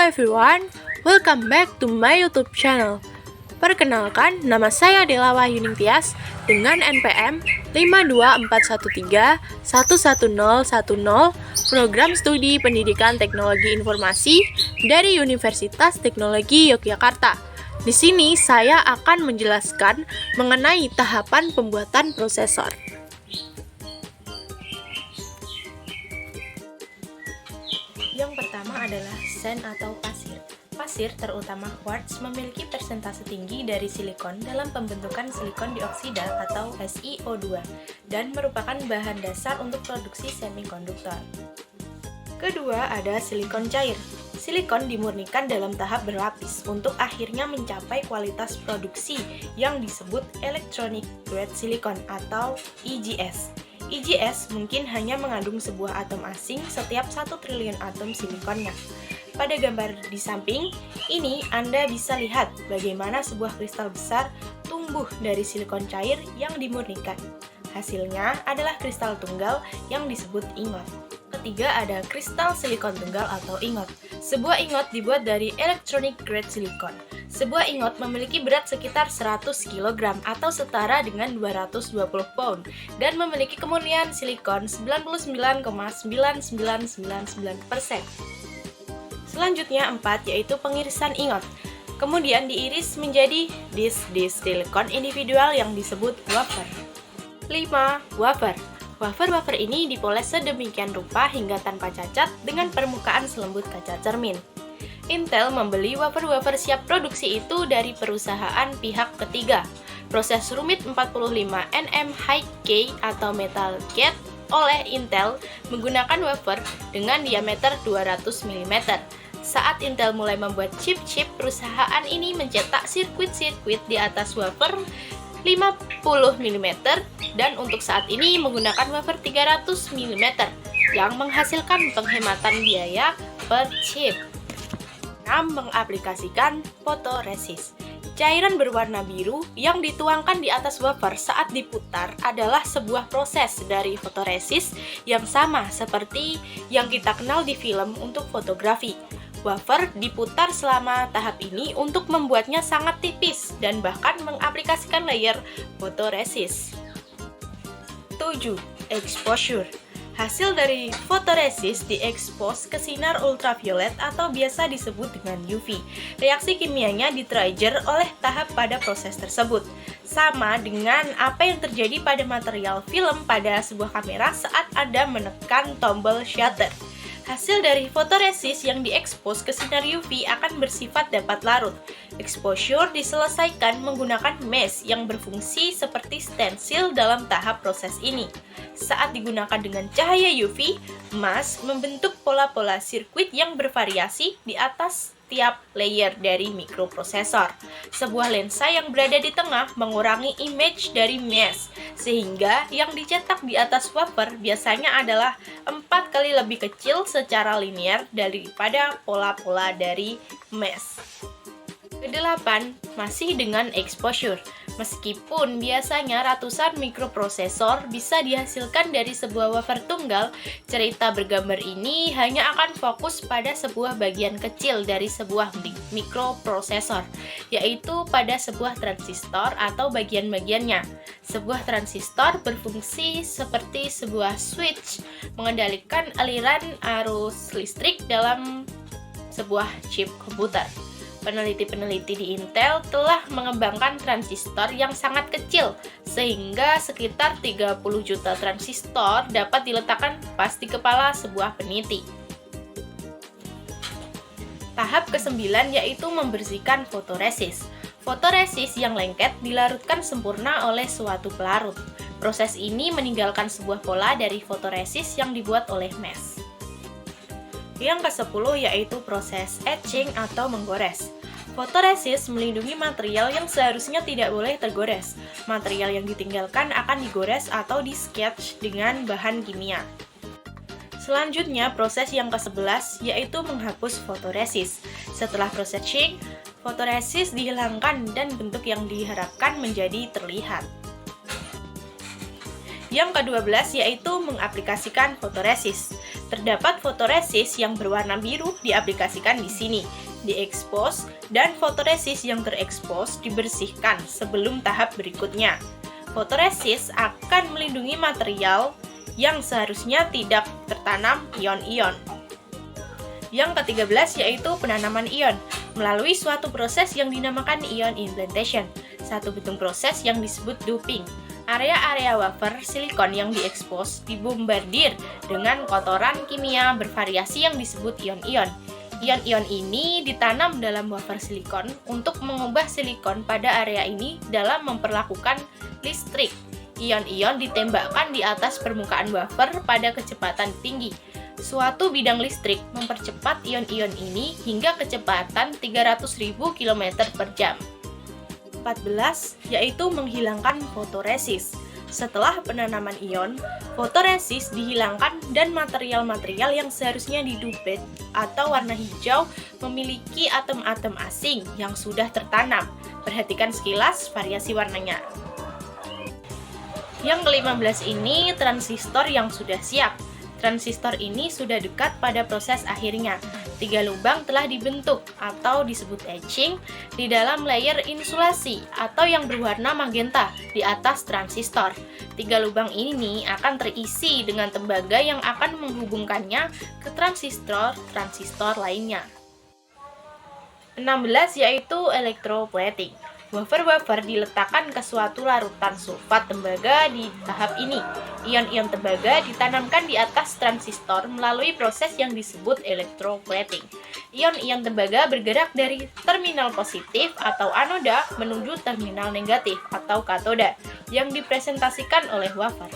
everyone, welcome back to my YouTube channel. Perkenalkan, nama saya Dela Wahyuning Tias dengan NPM 52413111010, Program Studi Pendidikan Teknologi Informasi dari Universitas Teknologi Yogyakarta. Di sini saya akan menjelaskan mengenai tahapan pembuatan prosesor. Yang pertama adalah sand atau pasir. Pasir, terutama quartz, memiliki persentase tinggi dari silikon dalam pembentukan silikon dioksida atau SiO2 dan merupakan bahan dasar untuk produksi semikonduktor. Kedua, ada silikon cair. Silikon dimurnikan dalam tahap berlapis untuk akhirnya mencapai kualitas produksi yang disebut electronic grade silicon atau EGS. EGS mungkin hanya mengandung sebuah atom asing setiap 1 triliun atom silikonnya. Pada gambar di samping ini, Anda bisa lihat bagaimana sebuah kristal besar tumbuh dari silikon cair yang dimurnikan. Hasilnya adalah kristal tunggal yang disebut ingot. Ketiga, ada kristal silikon tunggal atau ingot. Sebuah ingot dibuat dari electronic grade silicon. Sebuah ingot memiliki berat sekitar 100 kg atau setara dengan 220 pound dan memiliki kemurnian silikon 99,9999%. Selanjutnya 4, yaitu pengirisan ingot. Kemudian diiris menjadi disk-disk silikon individual yang disebut wafer. 5. Wafer. Wafer-wafer ini dipoles sedemikian rupa hingga tanpa cacat dengan permukaan selembut kaca cermin. Intel membeli wafer-wafer siap produksi itu dari perusahaan pihak ketiga. Proses rumit 45nm high-K atau metal gate oleh Intel menggunakan wafer dengan diameter 200 mm. Saat Intel mulai membuat chip-chip, perusahaan ini mencetak sirkuit-sirkuit di atas wafer 50 mm dan untuk saat ini menggunakan wafer 300 mm yang menghasilkan penghematan biaya per chip. 6. Mengaplikasikan fotoresis. Cairan berwarna biru yang dituangkan di atas wafer saat diputar adalah sebuah proses dari fotoresis yang sama seperti yang kita kenal di film untuk fotografi. Wafer diputar selama tahap ini untuk membuatnya sangat tipis dan bahkan mengaplikasikan layer fotoresis. 7. Exposure. Hasil dari fotoresis diekspos ke sinar ultraviolet atau biasa disebut dengan UV. Reaksi kimianya di-trigger oleh tahap pada proses tersebut. Sama dengan apa yang terjadi pada material film pada sebuah kamera saat Anda menekan tombol shutter. Hasil dari fotoresis yang diekspos ke sinar UV akan bersifat dapat larut. Exposure diselesaikan menggunakan mesh yang berfungsi seperti stensil dalam tahap proses ini. Saat digunakan dengan cahaya UV, mask membentuk pola-pola sirkuit yang bervariasi di atas tiap layer dari mikroprosesor. Sebuah lensa yang berada di tengah mengurangi image dari mesh, sehingga yang dicetak di atas wafer biasanya adalah 4 kali lebih kecil secara linear daripada pola-pola dari mesh. Kedelapan, masih dengan exposure. Meskipun biasanya ratusan mikroprosesor bisa dihasilkan dari sebuah wafer tunggal, cerita bergambar ini hanya akan fokus pada sebuah bagian kecil dari sebuah mikroprosesor, yaitu pada sebuah transistor atau bagian-bagiannya. Sebuah transistor berfungsi seperti sebuah switch, mengendalikan aliran arus listrik dalam sebuah chip komputer. Peneliti-peneliti di Intel telah mengembangkan transistor yang sangat kecil, sehingga sekitar 30 juta transistor dapat diletakkan pas di kepala sebuah peneliti. Tahap ke-9 yaitu membersihkan fotoresis. Fotoresis yang lengket dilarutkan sempurna oleh suatu pelarut. Proses ini meninggalkan sebuah pola dari fotoresis yang dibuat oleh mesh. Yang ke-10 yaitu proses etching atau menggores. Fotoresis melindungi material yang seharusnya tidak boleh tergores. Material yang ditinggalkan akan digores atau di-sketch dengan bahan kimia. Selanjutnya, proses yang ke-11 yaitu menghapus fotoresis. Setelah proses etching, fotoresis dihilangkan dan bentuk yang diharapkan menjadi terlihat. Yang ke-12 yaitu mengaplikasikan fotoresis. Terdapat fotoresis yang berwarna biru diaplikasikan di sini, diekspos, dan fotoresis yang terekspos dibersihkan sebelum tahap berikutnya. Fotoresis akan melindungi material yang seharusnya tidak tertanam ion-ion. Yang ke-13 yaitu penanaman ion melalui suatu proses yang dinamakan ion implantation, satu bentuk proses yang disebut doping. Area-area wafer silikon yang diekspos dibombardir dengan kotoran kimia bervariasi yang disebut ion-ion. Ion-ion ini ditanam dalam wafer silikon untuk mengubah silikon pada area ini dalam memperlakukan listrik. Ion-ion ditembakkan di atas permukaan wafer pada kecepatan tinggi. Suatu bidang listrik mempercepat ion-ion ini hingga kecepatan 300.000 km per jam. 14 yaitu menghilangkan fotoresis. Setelah penanaman ion, fotoresis dihilangkan dan material-material yang seharusnya didupet atau warna hijau memiliki atom-atom asing yang sudah tertanam. Perhatikan sekilas variasi warnanya. Yang ke-15 ini transistor yang sudah siap. Transistor ini sudah dekat pada proses akhirnya. 3 lubang telah dibentuk atau disebut etching di dalam layer insulasi atau yang berwarna magenta di atas transistor. 3 lubang ini akan terisi dengan tembaga yang akan menghubungkannya ke transistor lainnya. 16 yaitu electroplating. Wafer-wafer diletakkan ke suatu larutan sulfat tembaga di tahap ini. Ion-ion tembaga ditanamkan di atas transistor melalui proses yang disebut electroplating. Ion-ion tembaga bergerak dari terminal positif atau anoda menuju terminal negatif atau katoda yang dipresentasikan oleh wafer.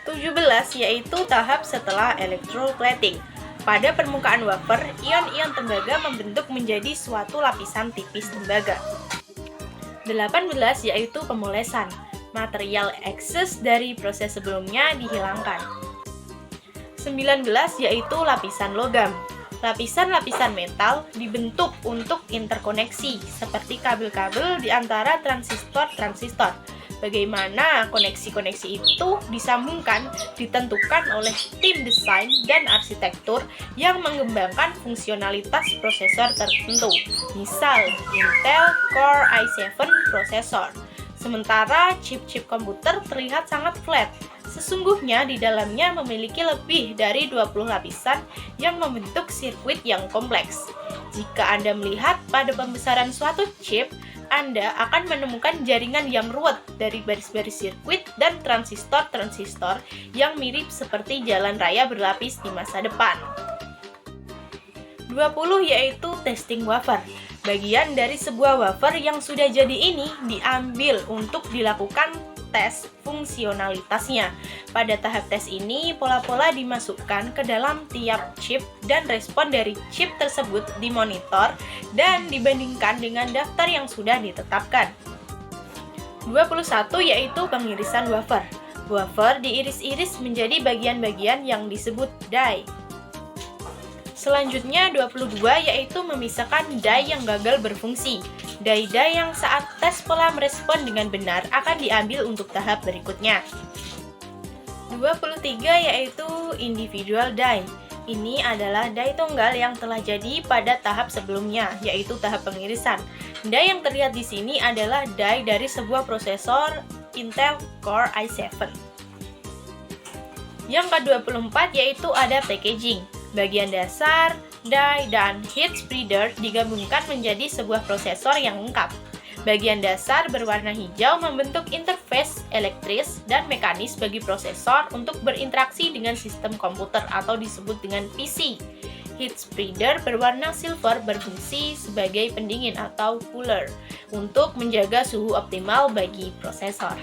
17 yaitu tahap setelah electroplating. Pada permukaan wafer, ion-ion tembaga membentuk menjadi suatu lapisan tipis tembaga. 18 yaitu pemolesan. Material ekses dari proses sebelumnya dihilangkan. 19 yaitu lapisan logam. Lapisan-lapisan metal dibentuk untuk interkoneksi, seperti kabel-kabel di antara transistor-transistor. Bagaimana koneksi-koneksi itu disambungkan ditentukan oleh tim desain dan arsitektur yang mengembangkan fungsionalitas prosesor tertentu. Misal, Intel Core i7 prosesor. Sementara chip-chip komputer terlihat sangat flat. Sesungguhnya di dalamnya memiliki lebih dari 20 lapisan yang membentuk sirkuit yang kompleks. Jika Anda melihat pada pembesaran suatu chip, Anda akan menemukan jaringan yang ruwet dari baris-baris sirkuit dan transistor-transistor yang mirip seperti jalan raya berlapis di masa depan. 20 yaitu testing wafer. Bagian dari sebuah wafer yang sudah jadi ini diambil untuk dilakukan tes fungsionalitasnya. Pada tahap tes ini, pola-pola dimasukkan ke dalam tiap chip dan respon dari chip tersebut dimonitor dan dibandingkan dengan daftar yang sudah ditetapkan. 21 yaitu pengirisan wafer. Wafer diiris-iris menjadi bagian-bagian yang disebut die. Selanjutnya 22 yaitu memisahkan die yang gagal berfungsi. Die-die yang saat tes pola merespon dengan benar akan diambil untuk tahap berikutnya. 23 yaitu individual die. Ini adalah die tunggal yang telah jadi pada tahap sebelumnya, yaitu tahap pengirisan. Die yang terlihat di sini adalah die dari sebuah prosesor Intel Core i7. Yang ke-24 yaitu ada packaging. Bagian dasar, die, dan heat spreader digabungkan menjadi sebuah prosesor yang lengkap. Bagian dasar berwarna hijau membentuk interface elektris dan mekanis bagi prosesor untuk berinteraksi dengan sistem komputer atau disebut dengan PC. Heat spreader berwarna silver berfungsi sebagai pendingin atau cooler untuk menjaga suhu optimal bagi prosesor.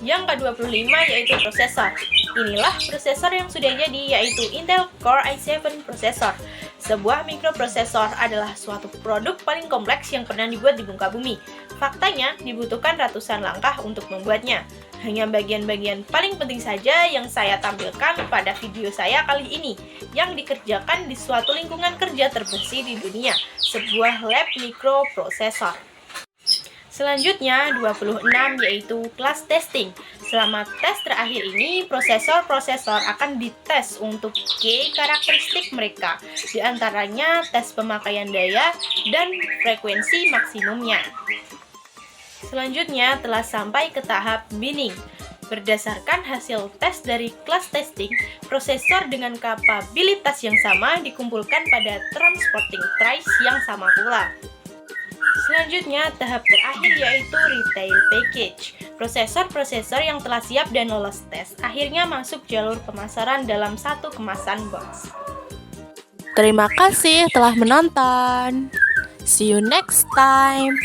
Yang ke-25 yaitu prosesor. Inilah prosesor yang sudah jadi, yaitu Intel Core i7 prosesor. Sebuah mikroprosesor adalah suatu produk paling kompleks yang pernah dibuat di muka bumi. Faktanya, dibutuhkan ratusan langkah untuk membuatnya. Hanya bagian-bagian paling penting saja yang saya tampilkan pada video saya kali ini, yang dikerjakan di suatu lingkungan kerja terbersih di dunia, sebuah lab mikroprosesor. Selanjutnya, 26 yaitu class testing. Selama tes terakhir ini, prosesor-prosesor akan dites untuk karakteristik mereka, di antaranya tes pemakaian daya dan frekuensi maksimumnya. Selanjutnya telah sampai ke tahap binning. Berdasarkan hasil tes dari kelas testing, prosesor dengan kapabilitas yang sama dikumpulkan pada transporting trace yang sama pula. Selanjutnya, tahap terakhir yaitu retail package. Prosesor-prosesor yang telah siap dan lolos tes akhirnya masuk jalur pemasaran dalam satu kemasan box. Terima kasih telah menonton. See you next time.